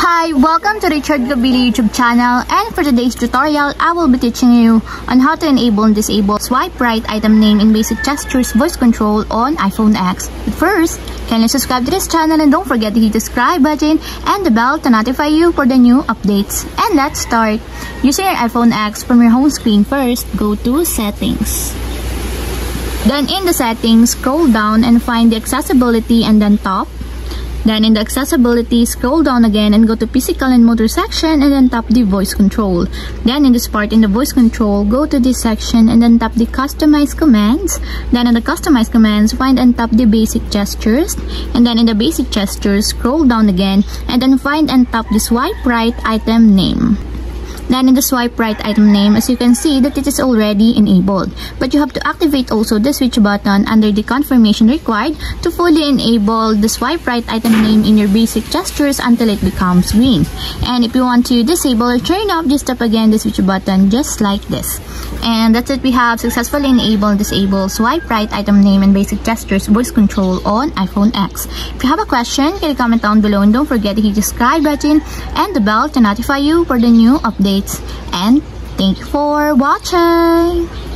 Hi, welcome to Richard Gabili YouTube channel, and for today's tutorial, I will be teaching you on how to enable and disable swipe right item name in basic gestures voice control on iPhone X. But first, kindly subscribe to this channel and don't forget to hit the subscribe button and the bell to notify you for the new updates. And let's start. Using your iPhone X, from your home screen first, go to Settings. Then in the settings, scroll down and find the accessibility and then top. Then in the accessibility, scroll down again and go to physical and motor section and then tap the voice control. Then in this part in the voice control, go to this section and then tap the customize commands. Then in the customize commands, find and tap the basic gestures. And then in the basic gestures, scroll down again and then find and tap the swipe right item name. Then in the swipe right item name, as you can see that it is already enabled. But you have to activate also the switch button under the confirmation required to fully enable the swipe right item name in your basic gestures until it becomes green. And if you want to disable or turn off, just tap again the switch button just like this. And that's it, we have successfully enabled and disabled swipe right item name and basic gestures voice control on iPhone X. If you have a question, can you comment down below and don't forget to hit the subscribe button and the bell to notify you for the new updates. And thank you for watching.